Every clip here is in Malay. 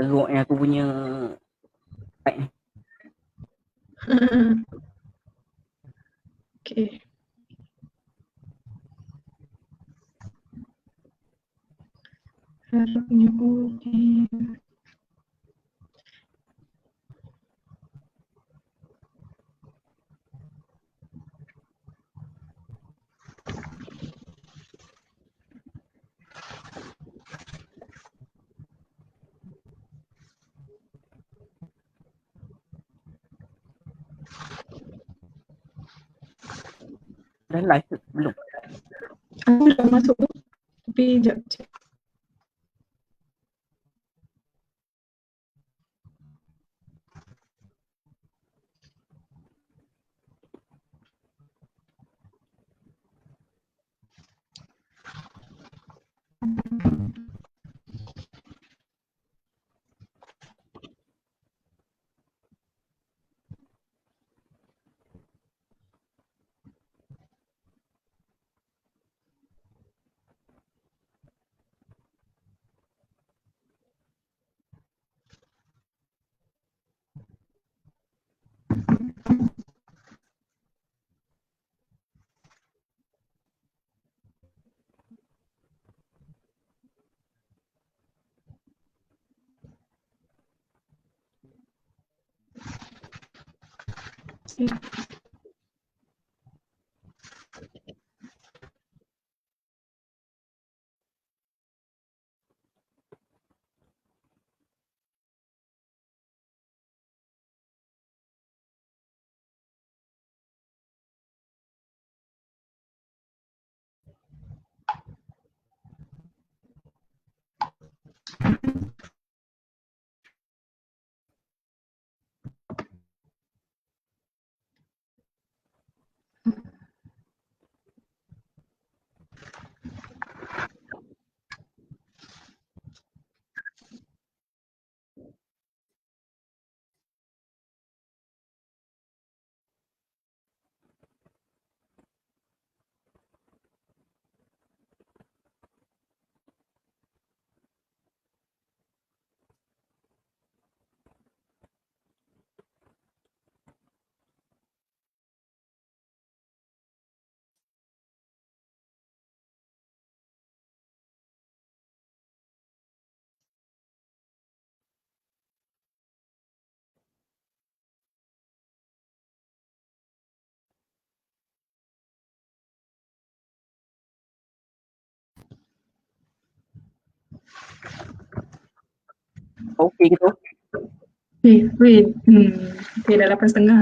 teruk yang aku punya mic ni. Okay. Harapnya okay. Dah live ke? Belum? Aku dah masuk tu. Tapi sekejap je. Okey ke tu? Wait. Okay, dah 8.30 dah.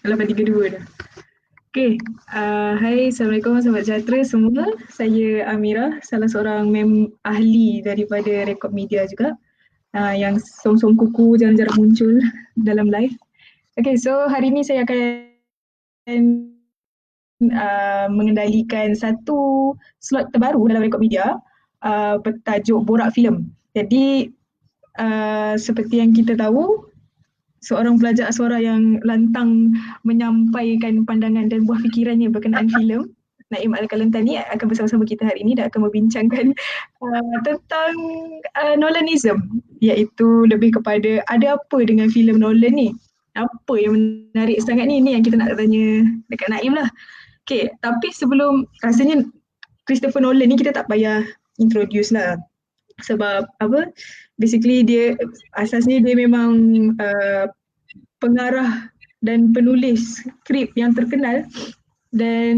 Dah 8.32 dah. Okay. Hai, Assalamualaikum, sahabat sejahtera semua. Saya Amira, salah seorang ahli daripada Rekod Media juga. Yang som-som kuku jarang-jarang muncul dalam live. Okay, so hari ni saya akan mengendalikan satu slot terbaru dalam Rekod Media bertajuk Borak Filem. Jadi seperti yang kita tahu, seorang pelajar suara yang lantang menyampaikan pandangan dan buah fikirannya berkenaan filem, Naim Al-Kalantani akan bersama-sama kita hari ini dan akan membincangkan tentang Nolanism, iaitu lebih kepada ada apa dengan filem Nolan ni, apa yang menarik sangat ni yang kita nak tanya dekat Naim lah. Okay, tapi sebelum, rasanya Christopher Nolan ni kita tak payah introduce lah, sebab apa, basically dia asasnya dia memang pengarah dan penulis skrip yang terkenal dan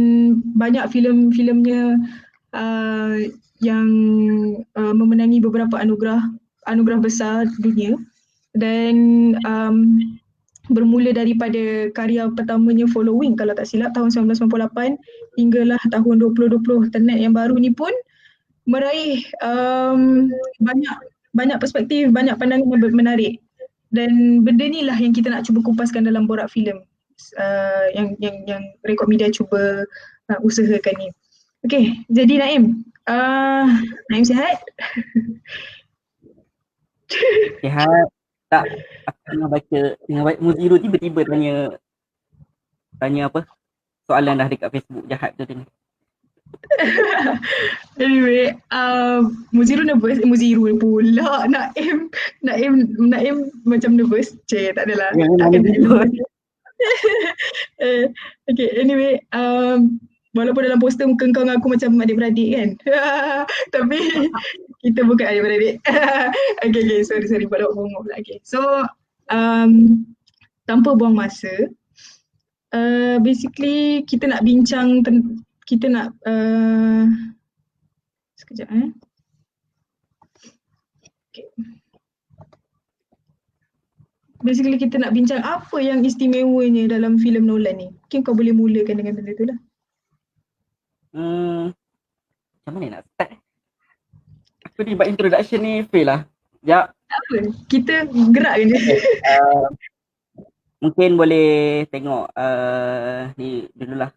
banyak filem-filemnya yang memenangi beberapa anugerah besar dunia, dan bermula daripada karya pertamanya Following kalau tak silap tahun 1998 hinggalah tahun 2020 Tenet yang baru ni pun meraih banyak perspektif, banyak pandangan yang menarik, dan benda ni lah yang kita nak cuba kupaskan dalam Borak Filem yang Rekod Media cuba usahakan ni. Okay, jadi Naim, Naim sihat? Sihat. Tak, aku tengah baca Muziro tiba-tiba tanya apa? Soalan dah dekat Facebook jahat tu tadi. Anyway, Muziru nervous. Muziru pula. Naim macam nervous. Cik, tak adalah. Ya, memang Takkan Naim begitu. nervous. Okay, anyway, walaupun dalam poster muka kau dengan aku macam adik-beradik kan. Tapi kita bukan adik-beradik. Okay, sorry, buat awak bongok pula. Okay, so tanpa buang masa, basically kita nak bincang, kita nak, sekejap Okay. Basically kita nak bincang apa yang istimewanya dalam filem Nolan ni. Mungkin kau boleh mulakan dengan benda tu lah. Macam mana nak start? Aku ni buat introduction ni fail lah. Sekejap. Tak apa, kita gerakkan je. Mungkin boleh tengok ni dululah.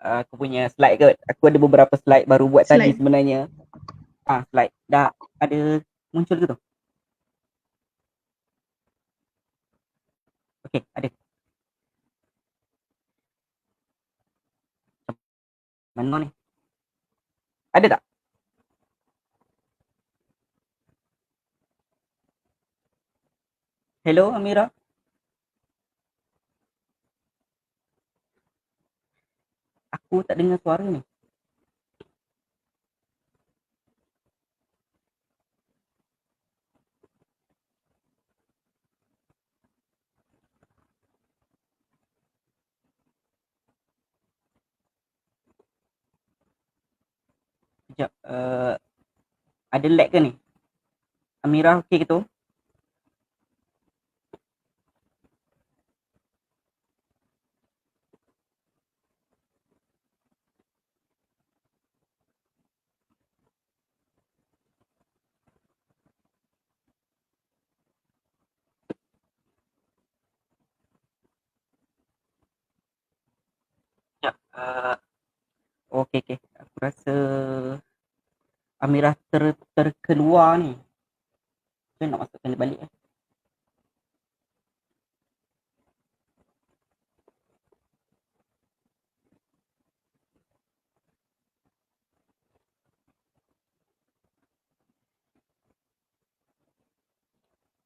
Aku punya slide kot. Aku ada beberapa slide baru buat tadi Slide. sebenarnya. Slide. Dah ada muncul ke tu? Okay, ada. Mana ni? Ada tak? Hello Amira? Aku tak dengar suara ni. Sekejap. Ada lag ke ni? Amira okey ke tu? Sekejap. Okey. Aku rasa Amira terkeluar ni. Saya nak masukkan dia balik.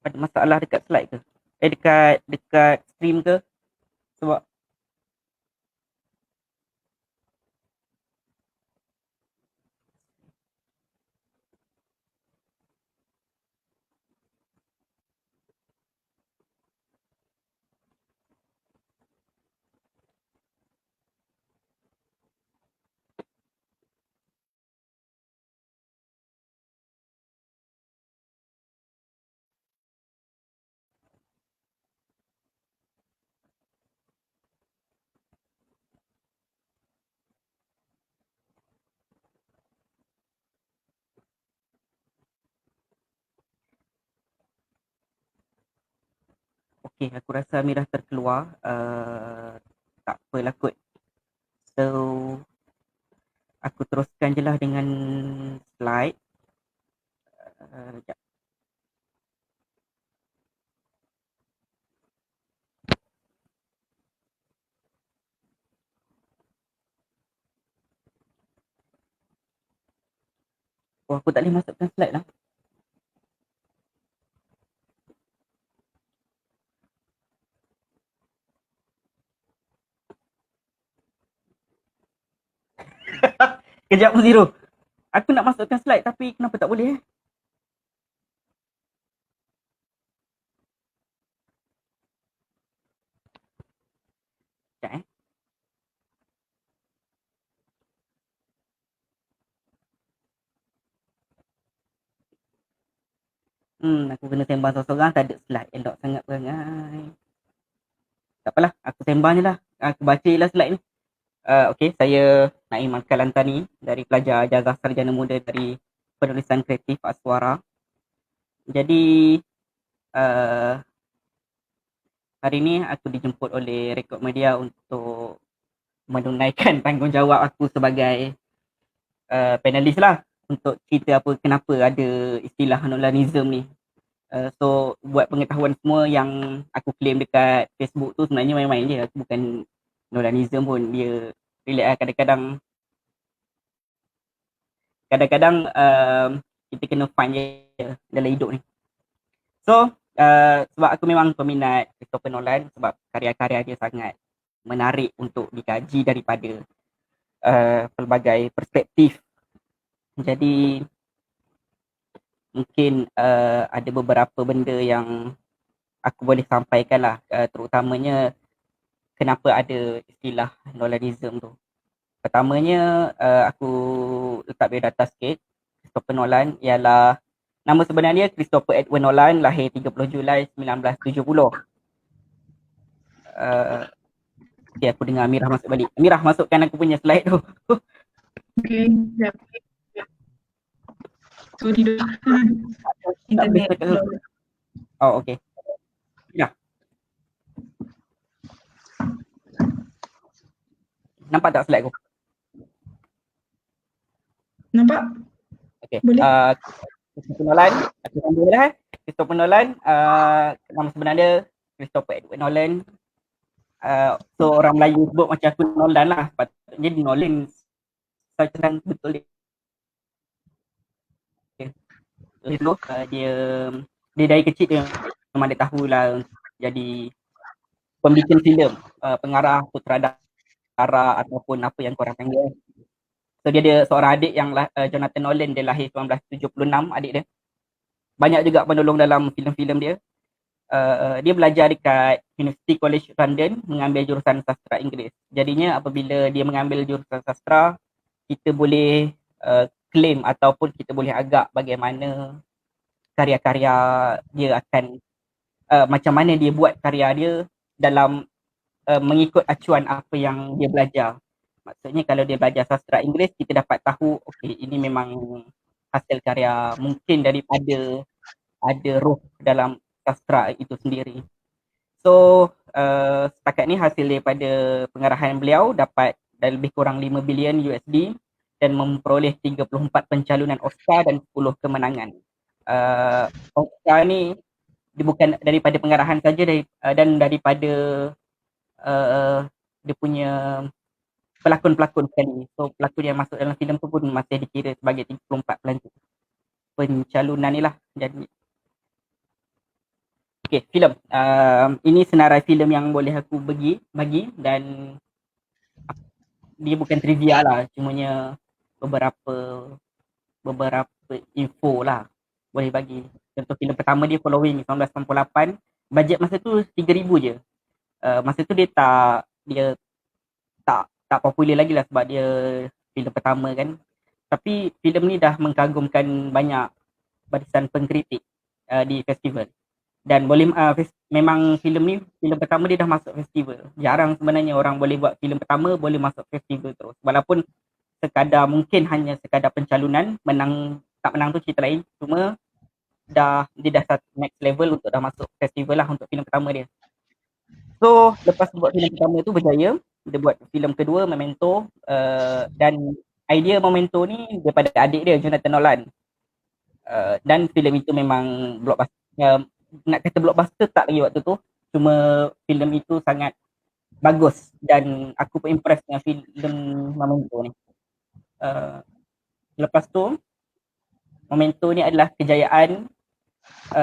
Ada masalah dekat slide ke? Dekat stream ke? Sebab okey, aku rasa Amira terkeluar. Tak apalah kot. So aku teruskan je lah dengan slide. Sekejap. Aku tak boleh masukkan slide lah. Kejap Zero. Aku nak masukkan slide tapi kenapa tak boleh? Sekejap. Aku kena sembang seorang-seorang, tak ada slide. Elok sangat perangai. Tak apalah, aku sembang je lah. Aku baca je lah slide ni. Okey, saya Naim Al-Kalantani dari pelajar Jazah Sarjana Muda dari Penulisan Kreatif Aswara. Jadi, hari ni aku dijemput oleh Rekod Media untuk menunaikan tanggungjawab aku sebagai panelis lah untuk cerita apa kenapa ada istilah Nolanism ni. So buat pengetahuan semua, yang aku claim dekat Facebook tu sebenarnya main-main je. Aku bukan Nolanism pun. Dia relax lah, kadang-kadang kadang-kadang kita kena find je dalam hidup ni. So sebab aku memang peminat Christopher Nolan sebab karya-karya dia sangat menarik untuk dikaji daripada pelbagai perspektif. Jadi mungkin ada beberapa benda yang aku boleh sampaikan lah, terutamanya kenapa ada istilah Nolanism tu. Pertamanya aku letak biodata sikit. Christopher Nolan ialah nama sebenarnya Christopher Edward Nolan, lahir 30 Julai 1970. Okay, aku dengar Amirah masuk balik. Amirah, masukkan aku punya slide tu. Okay, sekejap. Sorry dulu. Internet. Oh, okay. Ya. Nampak tak slide aku? Nampak? Okay. Boleh. Christopher Nolan, aku ambil dah. Christopher Nolan, nama sebenarnya Christopher Edward Nolan. So orang Melayu sebut macam aku Nolan lah. Patutnya di Nolan. Saya senang betul dia. Dulu dia dari kecil dia memang dia tahulah jadi pembikin filem, pengarah, sutradara ataupun apa yang korang panggil. So dia ada seorang adik yang Jonathan Nolan, dia lahir 1976, adik dia. Banyak juga penolong dalam filem-filem dia. Dia belajar dekat University College London mengambil jurusan sastra Inggeris. Jadinya apabila dia mengambil jurusan sastra, kita boleh claim ataupun kita boleh agak bagaimana karya-karya dia akan macam mana dia buat karya dia dalam mengikut acuan apa yang dia belajar. Maksudnya kalau dia belajar sastra Inggeris, kita dapat tahu okey ini memang hasil karya mungkin daripada ada roh dalam sastra itu sendiri. So setakat ni hasil daripada pengarahan beliau dapat lebih kurang 5 bilion USD dan memperoleh 34 pencalonan Oscar dan 10 kemenangan. Oscar ni dia bukan daripada pengarahan saja dan daripada dia punya pelakon-pelakon sekali. So pelakon yang masuk dalam filem tu pun masih dikira sebagai 34 pencalonan ni lah. Jadi okay, filem. Ini senarai filem yang boleh aku bagi dan dia bukan trivia lah, cumanya beberapa info lah boleh bagi. Contoh filem pertama dia Following 1998, bajet masa tu 3,000 je. Masa tu dia tak popular lagi lah sebab dia filem pertama kan. Tapi filem ni dah mengkagumkan banyak barisan pengkritik di festival. Dan boleh memang filem pertama dia dah masuk festival. Jarang sebenarnya orang boleh buat filem pertama boleh masuk festival terus. Walaupun mungkin hanya sekadar pencalonan, tak menang tu cerita lain. Cuma dia dah satu next level untuk dah masuk festival lah untuk filem pertama dia. So lepas buat filem pertama tu berjaya, dia buat filem kedua Memento, dan idea Memento ni daripada adik dia Jonathan Nolan. Dan filem itu memang blockbuster. Nak kata blockbuster tak lagi waktu tu, cuma filem itu sangat bagus dan aku pun impress dengan filem Memento ni. Lepas tu Memento ni adalah kejayaan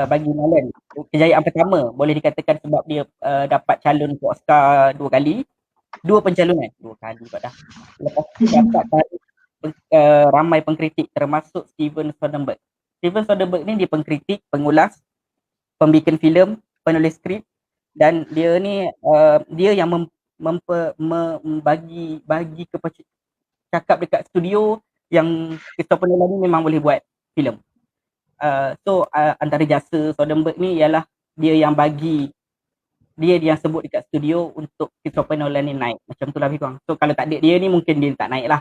bagi Nolan. Kejayaan pertama boleh dikatakan sebab dia dapat calon ke Oscar 2 kali. 2 pencalonan. 2 kali pula dah. Lepas tu dapat ramai pengkritik termasuk Steven Soderbergh. Steven Soderbergh ni dia pengkritik, pengulas, pembikin filem, penulis skrip dan dia ni dia yang bagi cakap dekat studio yang Christopher Nolan ni memang boleh buat filem. So antara jasa Soderbergh ni ialah dia yang sebut dekat studio untuk Christopher Nolan ni naik. Macam tu lah lebih kurang. So kalau tak ada dia ni mungkin dia tak naik lah.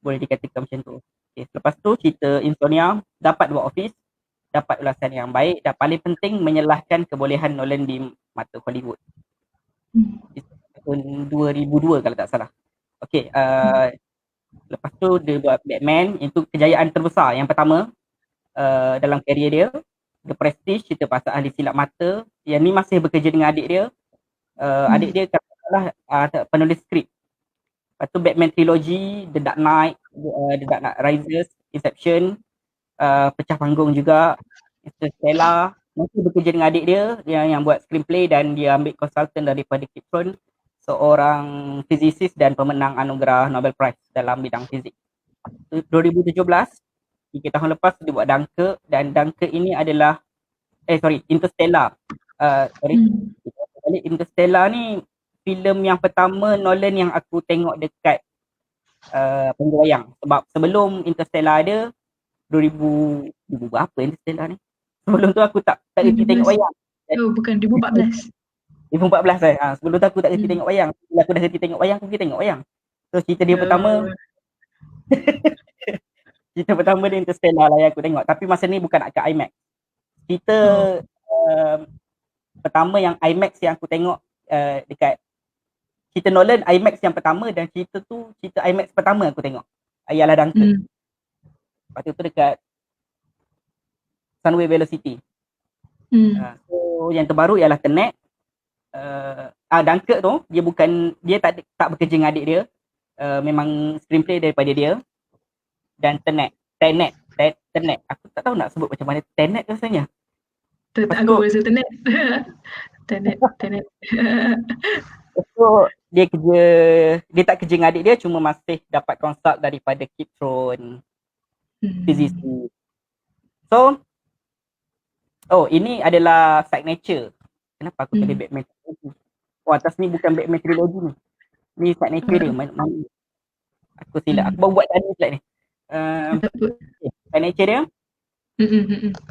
Boleh dikatakan macam tu. Okay, lepas tu cerita Insomnia dapat buat office, dapat ulasan yang baik dan paling penting menyelahkan kebolehan Nolan di mata Hollywood. Tahun 2002 kalau tak salah. Okay, lepas tu dia buat Batman, itu kejayaan terbesar yang pertama dalam karier dia. The Prestige, cerita pasal ahli silap mata. Yang ni masih bekerja dengan adik dia. Adik dia katakanlah penulis skrip. Lepas tu Batman Trilogy, The Dark Knight Rises, Inception, Pecah Panggung juga, Interstellar. Masih bekerja dengan adik dia yang buat screenplay, dan dia ambil konsultan daripada Kip Thorne, seorang fizisis dan pemenang anugerah Nobel Prize dalam bidang fizik. 2017, 3 tahun lepas dia buat Dunkirk, dan Dunkirk ini adalah Interstellar. Hmm. Interstellar ni filem yang pertama Nolan yang aku tengok dekat pengguna wayang. Sebab sebelum Interstellar ada, 2000 berapa Interstellar ni? Sebelum tu aku tak reti tengok 2012. wayang. Oh, bukan 2014. 2014 sebelum tu aku tak reti Hmm. tengok wayang. Bila aku dah reti tengok wayang, aku pergi tengok wayang. So cerita dia pertama, cerita pertama dia Interstellar lah yang aku tengok. Tapi masa ni bukan kat IMAX. Cerita pertama yang IMAX yang aku tengok dekat cerita Nolan IMAX yang pertama, dan cerita IMAX pertama aku tengok ialah Dunkirk. Lepas tu dekat Sunway Velocity. So yang terbaru ialah Tenet. Dunkirk tu dia tak bekerja dengan adik dia. Memang screenplay daripada dia. Dan Tenet. Aku tak tahu nak sebut macam mana Tenet rasanya. Aku rasa Tenet. Tenet. So dia tak kerja dengan adik dia, cuma masih dapat consult daripada Kip Thorne, physicist. So ini adalah Side Nature. Kenapa aku pilih Batman Trilogy? Atas ni bukan Batman Trilogy ni. Ni Side Nature dia. Aku silap. Aku baru buat tadi slide ni. Side Nature dia,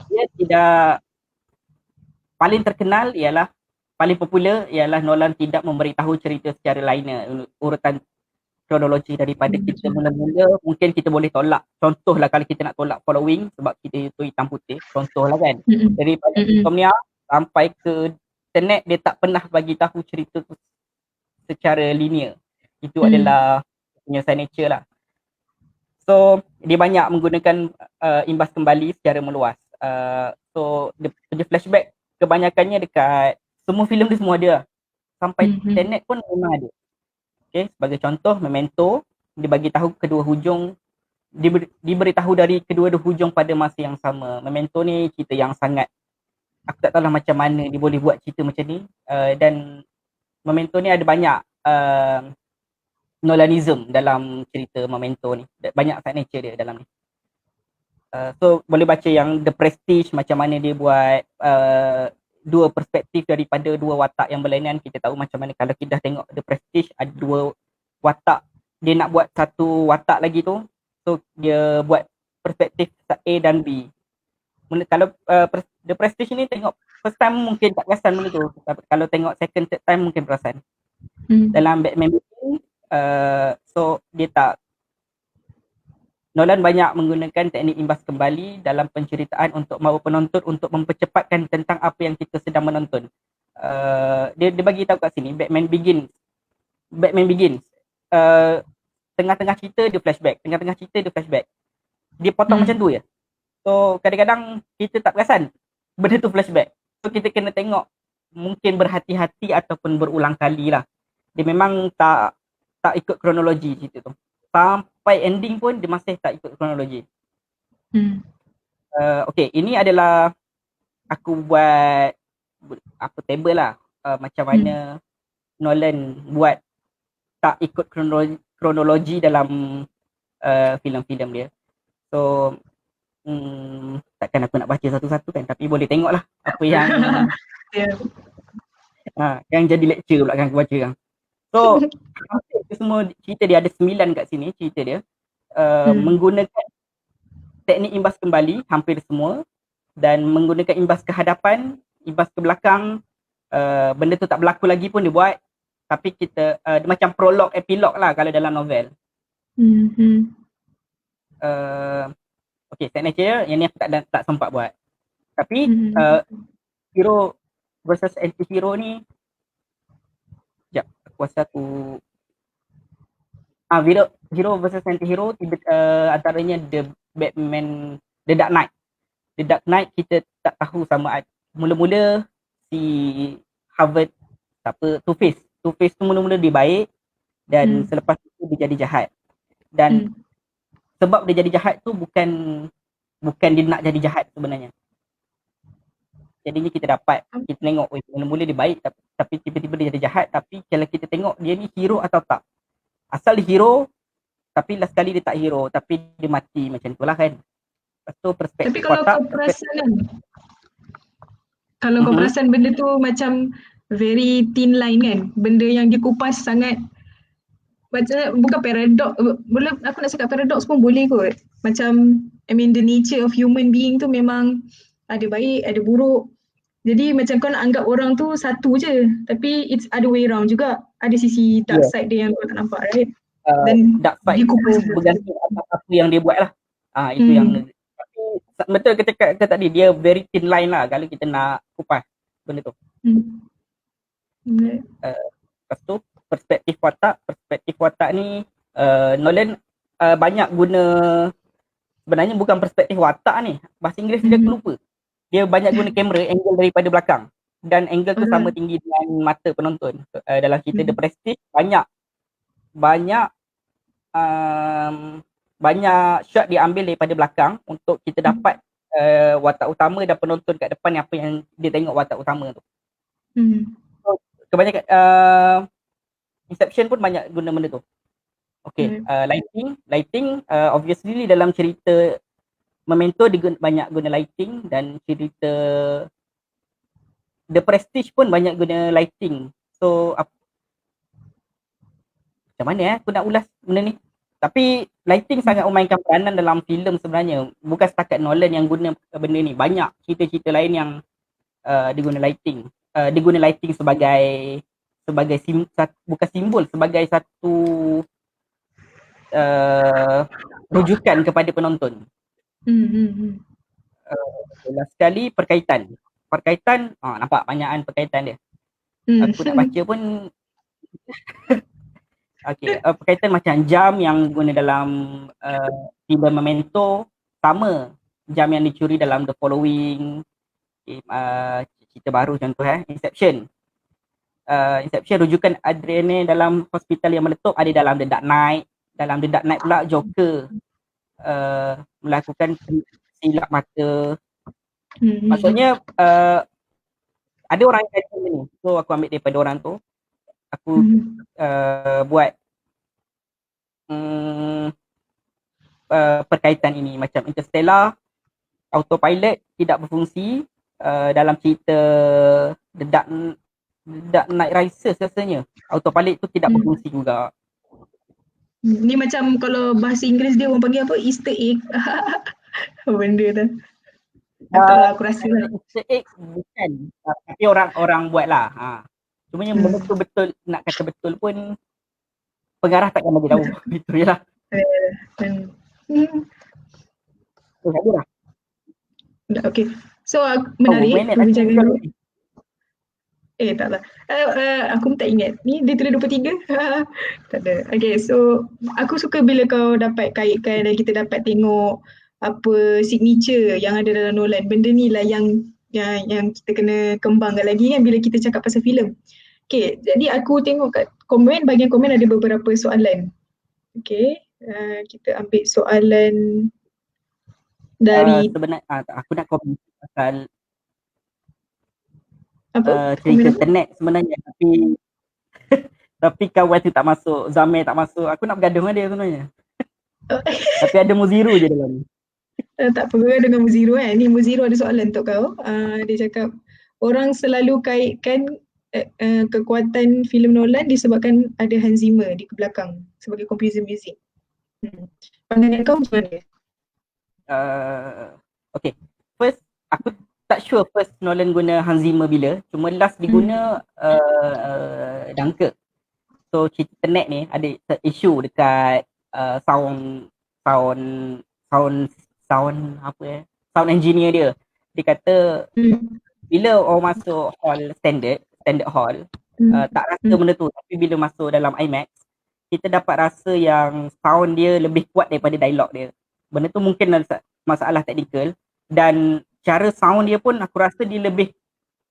dia tidak paling terkenal ialah, paling popular ialah Nolan tidak memberitahu cerita secara linear, urutan kronologi daripada kita mula-mula. Mungkin kita boleh tolak, contohlah kalau kita nak tolak Following sebab kita itu hitam putih, contohlah kan, daripada Insomnia sampai ke Tenet, dia tak pernah bagi tahu cerita tu secara linear. Itu adalah punya signature lah. So dia banyak menggunakan imbas kembali secara meluas. So dia flashback kebanyakannya dekat semua filem dia, semua ada. Sampai Tenet pun memang ada. Okay, sebagai contoh Memento, dia bagi tahu kedua hujung, diberitahu dari kedua hujung pada masa yang sama. Memento ni cerita yang sangat, aku tak tahu lah macam mana dia boleh buat cerita macam ni. Dan Memento ni ada banyak Nolanism dalam cerita Memento ni. Banyak signature dia dalam ni. So boleh baca yang The Prestige, macam mana dia buat dua perspektif daripada dua watak yang berlainan. Kita tahu macam mana kalau kita dah tengok The Prestige, ada dua watak, dia nak buat satu watak lagi tu, so dia buat perspektif A dan B. Kalau The Prestige ni tengok first time mungkin tak perasan benda tu, kalau tengok second third time mungkin perasan. Dalam Batman Begins, so dia tak, Nolan banyak menggunakan teknik imbas kembali dalam penceritaan untuk mahu penonton untuk mempercepatkan tentang apa yang kita sedang menonton. Dia bagi tahu kat sini, Batman Begins, tengah-tengah cerita dia flashback, dia potong macam tu je. So kadang-kadang kita tak perasan benda tu flashback, so kita kena tengok mungkin berhati-hati ataupun berulang kali lah. Dia memang tak ikut kronologi cerita tu, sampai ending pun dia masih tak ikut kronologi. Okay, ini adalah aku buat apa table lah, macam mana Nolan buat tak ikut kronologi dalam filem-filem dia. So takkan aku nak baca satu-satu kan, tapi boleh tengok lah apa yang yang jadi lecture pula kan aku baca kan. So semua cerita dia ada 9 kat sini cerita dia, menggunakan teknik imbas kembali hampir semua, dan menggunakan imbas ke hadapan, imbas ke belakang. Benda tu tak berlaku lagi pun dia buat, tapi kita macam prolog, epilog lah kalau dalam novel. Okay, signature yang ni aku tak sempat buat. Tapi hero versus anti-hero ni, sekejap, aku rasa aku hero versus anti-hero, antaranya The Dark Knight. The Dark Knight kita tak tahu sama mula-mula si Harvard, Two-Face tu mula-mula dia baik, dan selepas itu dia jadi jahat. Dan sebab dia jadi jahat tu bukan dia nak jadi jahat sebenarnya. Jadinya kita dapat, kita tengok, mula-mula dia baik tapi tiba-tiba dia jadi jahat, tapi kalau kita tengok dia ni hero atau tak. Asal dia hero, tapi last kali dia tak hero, tapi dia mati macam tu lah kan. Lepas tu Tapi perspektif kalau watak, kau perasan kan, kalau kau perasan benda tu macam very thin line kan, benda yang dia kupas sangat macam bukan paradox, boleh aku nak cakap paradox pun boleh kot. Macam I mean the nature of human being tu memang ada baik, ada buruk. Jadi macam kau nak anggap orang tu satu je, tapi it's other way around juga. Ada sisi dark side dia yang kau tak nampak, right? Dan dark side dia kupas tu bergantung atas apa yang dia buat lah. Itu yang tapi betul kata tadi, dia very thin line lah kalau kita nak kupas benda tu. Lepas tu perspektif watak ni Nolan banyak guna, sebenarnya bukan perspektif watak ni, bahasa Inggeris dia aku lupa. Dia banyak guna kamera angle daripada belakang, dan angle tu sama tinggi dengan mata penonton. Dalam cerita The Prestige banyak shot diambil daripada belakang untuk kita dapat watak utama dan penonton kat depan apa yang dia tengok watak utama tu. So, kebanyakan Inception pun banyak guna benda tu. Okay, lighting obviously dalam cerita Memento dia banyak guna lighting, dan cerita The Prestige pun banyak guna lighting. So macam mana aku nak ulas benda ni? Tapi lighting sangat memainkan peranan dalam filem sebenarnya. Bukan setakat Nolan yang guna benda ni. Banyak cerita-cerita lain yang diguna lighting. Diguna lighting sebagai bukan simbol, sebagai satu rujukan kepada penonton. Last sekali perkaitan, nampak banyakan perkaitan dia. Aku nak baca pun okay, perkaitan macam jam yang guna dalam filem Memento sama jam yang dicuri dalam The Following, cerita baru contoh Inception. Inception rujukan Adrienne dalam hospital yang meletup ada dalam The Dark Knight. Dalam The Dark Knight pula Joker melakukan silap mata. Maksudnya ada orang yang kata ni, so aku ambil daripada orang tu, aku buat perkaitan ini. Macam Interstellar, autopilot tidak berfungsi dalam cerita The Dark Knight Rises rasanya. Autopilot tu tidak berfungsi juga. Ni macam kalau bahasa Inggeris dia orang panggil apa? Easter egg. Benda tu. Betul lah aku rasa lah. Easter egg bukan, tapi orang buat lah. Cuma yang betul-betul nak kata betul pun pengarah takkan bagi tahu. Itu je lah. Okay. So menarik perbincangan ni. Taklah. Aku pun tak ingat. Ni dia tulis 23. Tak ada. Okay, so aku suka bila kau dapat kaitkan dan kita dapat tengok apa signature yang ada dalam Nolan. Benda ni lah yang kita kena kembangkan lagi kan bila kita cakap pasal filem. Okay, jadi aku tengok kat komen, bahagian komen ada beberapa soalan. Okay, kita ambil soalan dari sebenarnya aku nak komen pasal komen cerita apa? Tenet sebenarnya, tapi kawan tu tak masuk, Zamir tak masuk. Aku nak bergaduh dengan dia sebenarnya. Tapi ada Muziro je dalam ni. Tak apa dengan Muziro kan. Ni Muziro ada soalan untuk kau. Dia cakap orang selalu kaitkan kekuatan filem Nolan disebabkan ada Hans Zimmer di belakang sebagai composer music. Pandangan kau macam mana? Okay, first aku tak sure first Nolan guna Hans Zimmer bila, cuma last diguna Dunkirk. So cerita Tenet ni ada isu dekat sound engineer dia. Dia kata bila orang masuk hall standard hall tak rasa benda tu, tapi bila masuk dalam IMAX kita dapat rasa yang sound dia lebih kuat daripada dialog dia. Benda tu mungkin masalah teknikal, dan cara sound dia pun aku rasa dia lebih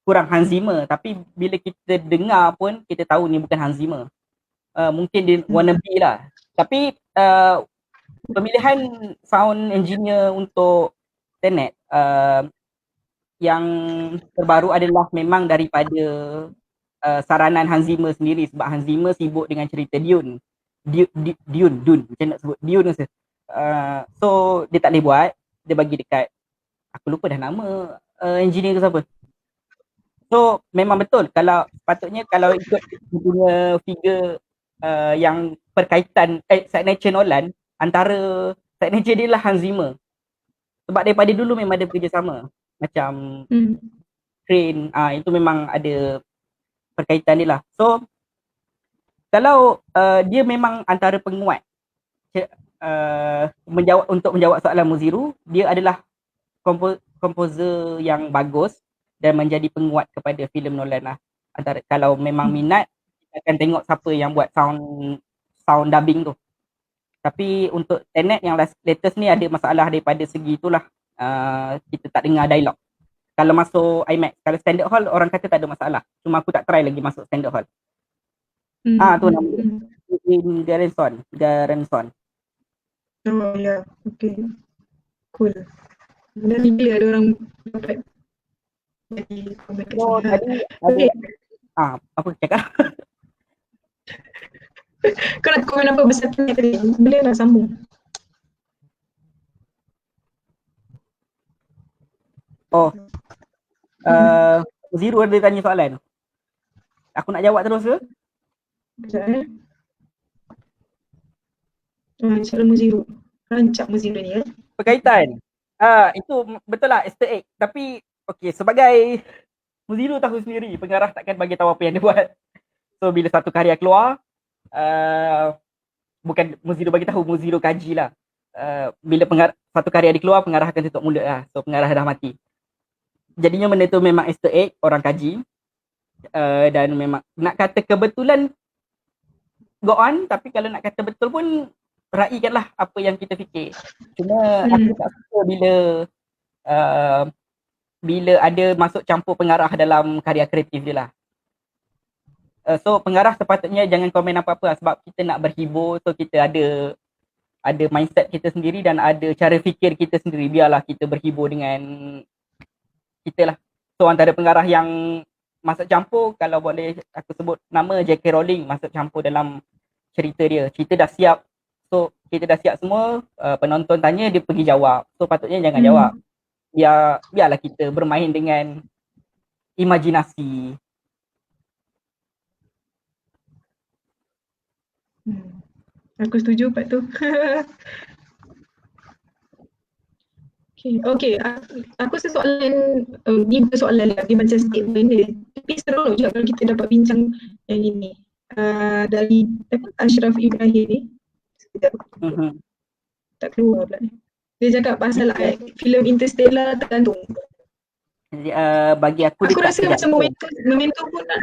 kurang Hans Zimmer, tapi bila kita dengar pun kita tahu ni bukan Hans Zimmer. Mungkin dia wannabe lah. Tapi pemilihan sound engineer untuk Tenet yang terbaru adalah memang daripada saranan Hans Zimmer sendiri, sebab Hans Zimmer sibuk dengan cerita Dune. Dune, macam nak sebut Dune rasa. So dia tak boleh buat, dia bagi dekat, aku lupa dah nama engineer ke siapa. So memang betul, kalau sepatutnya kalau ikut punya figure yang berkaitan signature Nolan, antara signature dia lah Hans Zimmer. Sebab daripada dulu memang ada bekerjasama. Macam Crane, itu memang ada perkaitan dia lah. So kalau dia memang antara penguat untuk menjawab soalan Muziru, dia adalah komposer yang bagus dan menjadi penguat kepada filem Nolan lah. Antara kalau memang minat, kita akan tengok siapa yang buat sound dubbing tu. Tapi untuk Tenet yang latest ni ada masalah daripada segi itulah, kita tak dengar dialog. Kalau masuk IMAX, kalau standard hall orang kata tak ada masalah. Cuma aku tak try lagi masuk standard hall. Tu nama dia. Garanson. Oh ya, okay. Cool. Nanti bila ada orang dapat jadi komen kat So sini. tadi ada apa cakap? Kau nak komen apa pasal Tenet tadi? Boleh lah sambung. Zero ada tanya soalan. Aku nak jawab terus ke? Sekejap soalan Muziru. Rancak Muziru ni ya. Berkaitan. Itu betul lah Easter egg. Tapi okay, sebagai Muziru tahu sendiri, pengarah takkan bagi tahu apa yang dia buat. So bila satu karya keluar, bukan Muziru bagi tahu, Muziru kaji lah. Bila satu karya dikeluar, pengarah akan tutup mulut lah. So pengarah dah mati. Jadinya benda tu memang Easter egg, orang kaji. Dan memang nak kata kebetulan go on, tapi kalau nak kata betul pun raikanlah apa yang kita fikir. Cuma aku tak suka bila ada masuk campur pengarah dalam karya kreatif dia lah. So pengarah sepatutnya jangan komen apa-apa sebab kita nak berhibur, so kita ada mindset kita sendiri dan ada cara fikir kita sendiri. Biarlah kita berhibur dengan kita lah. So antara pengarah yang masuk campur, kalau boleh aku sebut nama, J.K. Rowling masuk campur dalam cerita dia. Cerita dah siap, so kita dah siap semua, penonton tanya dia pergi jawab. So patutnya jangan jawab. Biarlah kita bermain dengan imajinasi. Aku setuju part tu. Okay. Aku rasa soalan ni bukan soalan lah, dia macam statement dia. Tapi seronok juga kalau kita dapat bincang yang ini. Dari Ashraf Ibrahim ni. Tak keluar pula ni. Dia cakap pasal filem Interstellar tergantung. Bagi aku rasa macam Memento pun nak.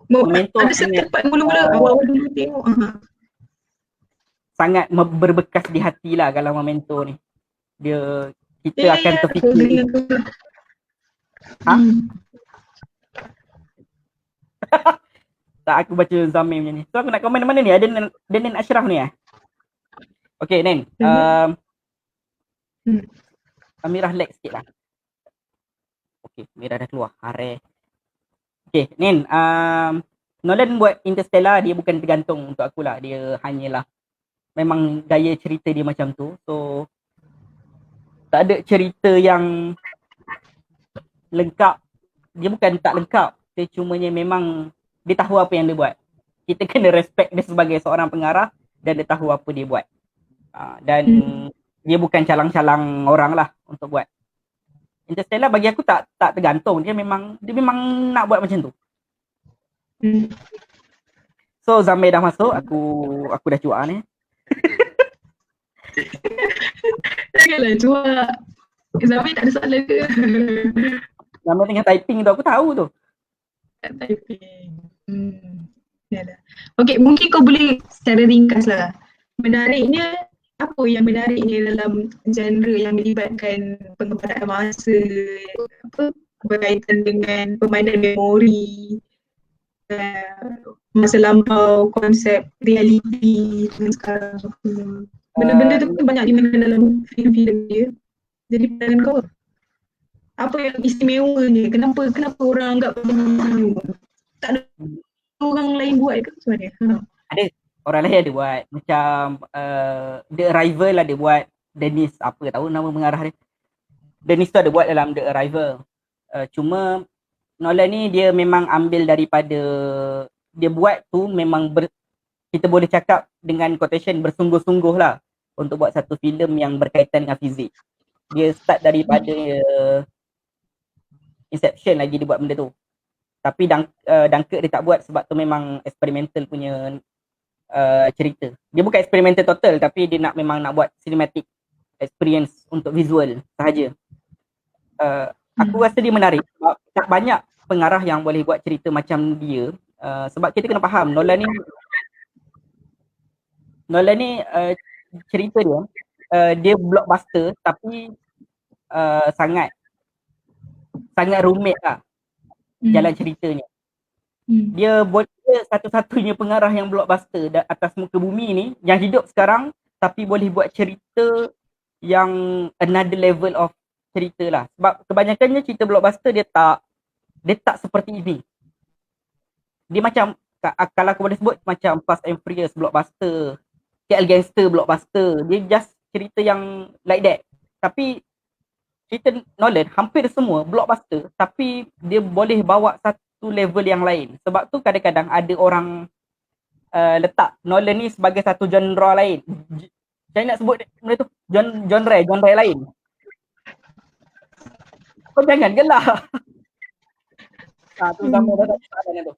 Memento ada satu part mula-mula awal dulu tengok. Sangat berbekas di hati lah kalau Memento ni. Kita akan terfikir. Tak, aku baca Zamir macam ni. So aku nak komen mana ni? Ada Nen Ashraf ni Okay Nen. Amirah lag sikit lah. Okay, Amirah dah keluar. Hare. Okay Nen. Nolan buat Interstellar, dia bukan tergantung untuk aku lah. Dia hanyalah memang gaya cerita dia macam tu. So tak ada cerita yang lengkap. Dia bukan tak lengkap. Dia cumanya memang dia tahu apa yang dia buat. Kita kena respect dia sebagai seorang pengarah dan dia tahu apa dia buat. Dan dia bukan calang-calang orang lah untuk buat. Interstellar bagi aku tak tergantung. Dia memang nak buat macam tu. So Zamir dah masuk. Aku dah cuak ni. Janganlah cuak. Zamir tak ada soalan ke? Zamir tengah typing tu, aku tahu tu. Typing. Yalah. Okay, mungkin kau boleh secara ringkas lah. Menariknya, apa yang menariknya dalam genre yang melibatkan pengebaraan masa, berkaitan dengan permainan memori, masa lampau, konsep realiti dan sekarang. Benda-benda tu pun banyak dimainkan dalam filem-filem dia. Jadi pandangan kau apa yang istimewanya? Kenapa orang anggap istimewa? Tak ada orang lain buat ke macam mana? Ada orang lain ada buat macam The Arrival ada buat. Dennis apa tahu nama pengarah dia. Dennis tu ada buat dalam The Arrival. Cuma Nolan ni dia memang ambil daripada dia buat tu memang kita boleh cakap dengan quotation bersungguh-sungguh lah untuk buat satu filem yang berkaitan dengan fizik. Dia start daripada Inception lagi dia buat benda tu. Tapi Dunkirk dia tak buat sebab tu memang experimental punya cerita. Dia bukan experimental total tapi dia memang nak buat cinematic experience untuk visual sahaja. Aku rasa dia menarik sebab tak banyak pengarah yang boleh buat cerita macam dia. Sebab kita kena faham Nolan ni cerita dia dia blockbuster tapi sangat rumit lah jalan ceritanya. Dia satu-satunya pengarah yang blockbuster atas muka bumi ni yang hidup sekarang tapi boleh buat cerita yang another level of cerita lah. Sebab kebanyakannya cerita blockbuster dia tak seperti ini. Dia macam kalau aku boleh sebut macam Fast and Furious blockbuster, KL Gangster blockbuster. Dia just cerita yang like that. Tapi cerita Nolan hampir semua blockbuster tapi dia boleh bawa satu level yang lain. Sebab tu kadang-kadang ada orang letak Nolan ni sebagai satu genre lain. Saya nak sebut benda tu genre lain. Kau jangan gelak. Tu sama dah dengan tu.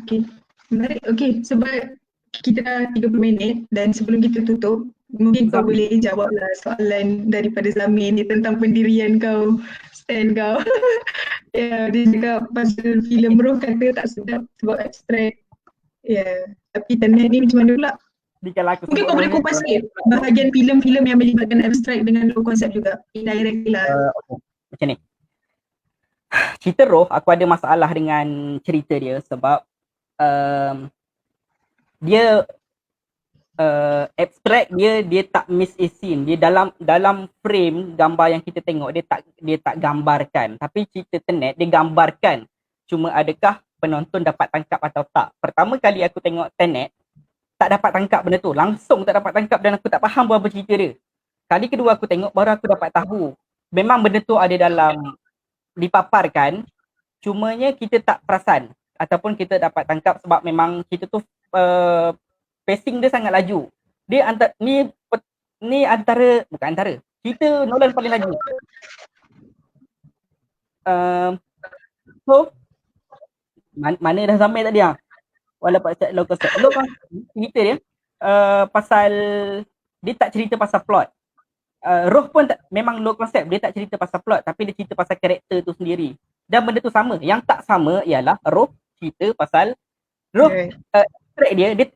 Okay. Menarik. Okay, sebab kita dah 30 minit dan sebelum kita tutup, mungkin kau boleh jawablah soalan daripada Zamin ni tentang pendirian kau, stand kau. Ya, dia cakap pasal filem Roh kata tak sedap sebab abstrak. Ya, tapi Tenet ni macam mana pula? Mungkin kau boleh kupas sikit bahagian filem-filem yang melibatkan abstrak dengan low konsep juga. Indirectly lah. Macam ni. Cerita Roh, aku ada masalah dengan cerita dia sebab dia abstract dia tak miss a scene. Dia dalam frame gambar yang kita tengok dia tak gambarkan. Tapi cerita Tenet dia gambarkan. Cuma adakah penonton dapat tangkap atau tak? Pertama kali aku tengok Tenet tak dapat tangkap benda tu. Langsung tak dapat tangkap dan aku tak faham apa cerita dia. Kali kedua aku tengok baru aku dapat tahu. Memang benda tu ada dalam dipaparkan. Cumanya kita tak perasan ataupun kita dapat tangkap sebab memang cerita tu pacing dia sangat laju. Dia bukan antara. Cerita Nolan paling laju. So mana dah sampai tadi ah. Walaupun low concept. Cerita dia pasal dia tak cerita pasal plot. Roh pun memang low concept. Dia tak cerita pasal plot tapi dia cerita pasal karakter tu sendiri. Dan benda tu sama. Yang tak sama ialah Roh cerita pasal Roh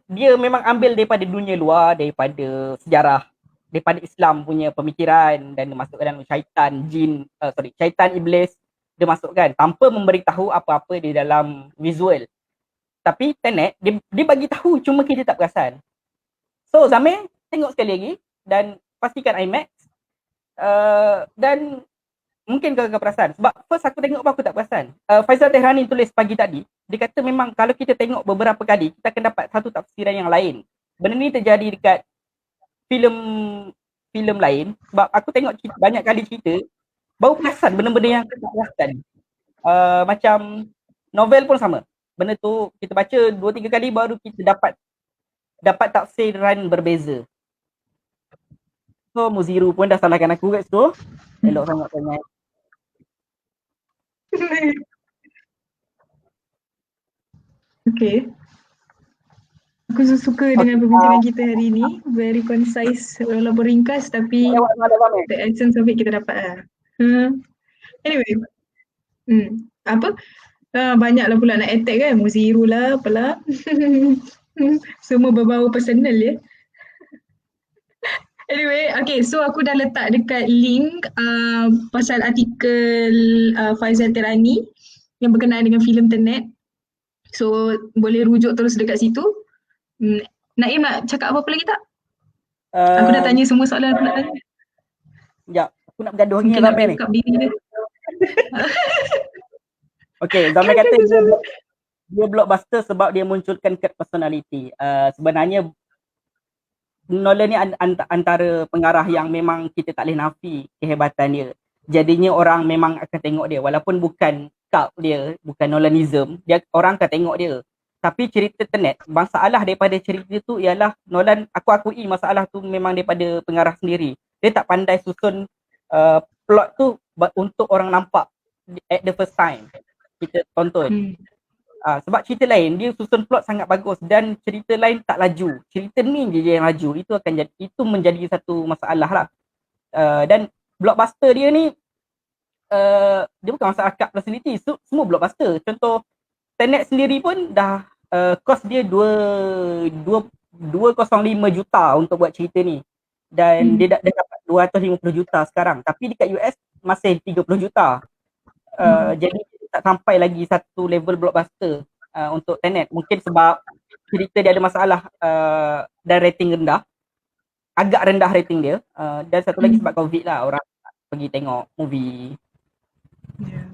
dia memang ambil daripada dunia luar, daripada sejarah, daripada Islam punya pemikiran dan dia masukkan dalam syaitan iblis dia masukkan tanpa memberitahu apa-apa di dalam visual. Tapi Tenet dia bagi tahu cuma kita tak perasan. So Zamir tengok sekali lagi dan pastikan IMAX dan mungkin kau akan perasan sebab first aku tengok pun aku tak perasan. Faizal Tehrani tulis pagi tadi dia kata memang kalau kita tengok beberapa kali kita akan dapat satu tafsiran yang lain. Benda ni terjadi dekat filem lain sebab aku tengok banyak kali cerita baru perasan benda-benda yang aku tak perasan. Macam novel pun sama. Benda tu kita baca 2-3 kali baru kita dapat tafsiran berbeza. So Muziru pun dah salahkan aku kat situ. Elok sangat. Okay. Aku suka dengan perbincangan kita hari ini. Very concise, walaupun ringkas tapi the essence of it kita dapat lah. Anyway. Apa? Banyaklah pula nak attack kan. Muziru lah, apalah. Semua berbau personal ya. Anyway, okay, so aku dah letak dekat link pasal artikel Faizal Tehrani yang berkenaan dengan filem Tenet. So boleh rujuk terus dekat situ. Naim nak cakap apa-apa lagi tak? Aku dah tanya semua soalan aku nak tanya. Sekejap, aku nak bergaduh dengan Mungkin nak Zamir ni. backup diri dia. Okay, Zamir kata Kata Zamir. dia blockbuster sebab dia munculkan cult personality. Sebenarnya Nolan ni antara pengarah yang memang kita tak boleh nafi kehebatan dia. Jadinya orang memang akan tengok dia walaupun bukan cult dia, bukan Nolanism, dia orang akan tengok dia. Tapi cerita Tenet, masalah daripada cerita tu ialah Nolan, aku akui masalah tu memang daripada pengarah sendiri. Dia tak pandai susun plot tu untuk orang nampak at the first time kita tonton. Sebab cerita lain dia susun plot sangat bagus dan cerita lain tak laju. Cerita ni je yang laju. Itu menjadi satu masalah lah. Dan blockbuster dia ni dia bukan masalah cult personality. Semua blockbuster. Contoh Tenet sendiri pun dah cost dia 205 juta untuk buat cerita ni. Dan dia dah dapat 250 juta sekarang. Tapi dekat US masih 30 juta. Jadi tak sampai lagi satu level blockbuster untuk Tenet. Mungkin sebab cerita dia ada masalah dan rating rendah. Agak rendah rating dia. Dan satu lagi sebab COVID lah. Orang pergi tengok movie. Yeah.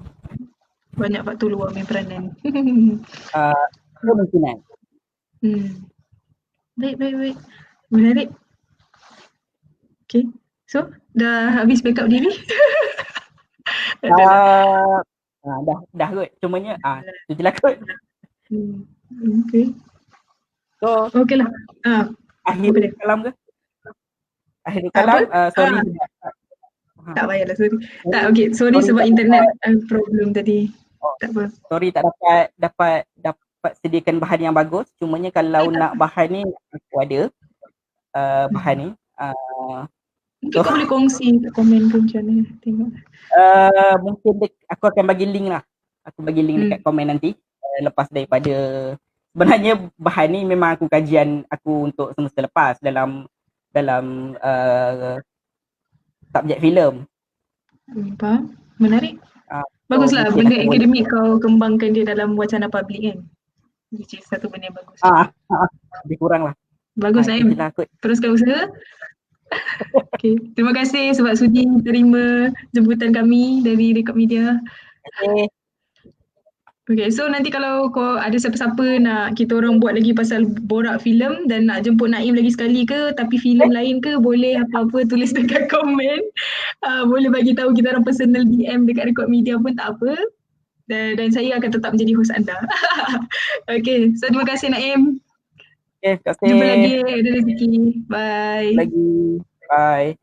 Banyak faktor luar main peranan. Kemungkinan. Baik. Menarik. Okay. So, dah habis backup diri? Dah kot. Cumanya tu je lah kot. Okay. So, okay lah. Akhirul Kalam ke? Akhirul Kalam, sorry. Tak payahlah, sorry. Tak, okay. Sorry sebab internet problem tadi. Tak apa. Sorry tak dapat sediakan bahan yang bagus. Cumanya kalau nak bahan ni, aku ada bahan ni. Mungkin kau boleh kongsi kat komen ke macam mana. Tengok. Mungkin aku akan bagi link lah. Aku bagi link dekat komen nanti. Lepas daripada sebenarnya bahan ni memang aku kajian aku untuk semester lepas dalam subjek filem. Faham? Menarik. Baguslah benda akademik kau kembangkan dia dalam wacana public kan. Which is satu benda yang bagus. Lebih kurang lah. Bagus Naim. Teruskan usaha. Okay. Terima kasih sebab sudi terima jemputan kami dari Rekod Media. Okay, so nanti kalau kau ada siapa-siapa nak kita orang buat lagi pasal borak filem dan nak jemput Naim lagi sekali ke, tapi filem lain ke, boleh apa-apa tulis dekat komen. Boleh bagi tahu kita orang personal DM dekat Rekod Media pun tak apa. Dan saya akan tetap menjadi host anda. Okay, so terima kasih Naim. Okay, terima kasih. Jumpa lagi, ada rezeki. Bye. Bye.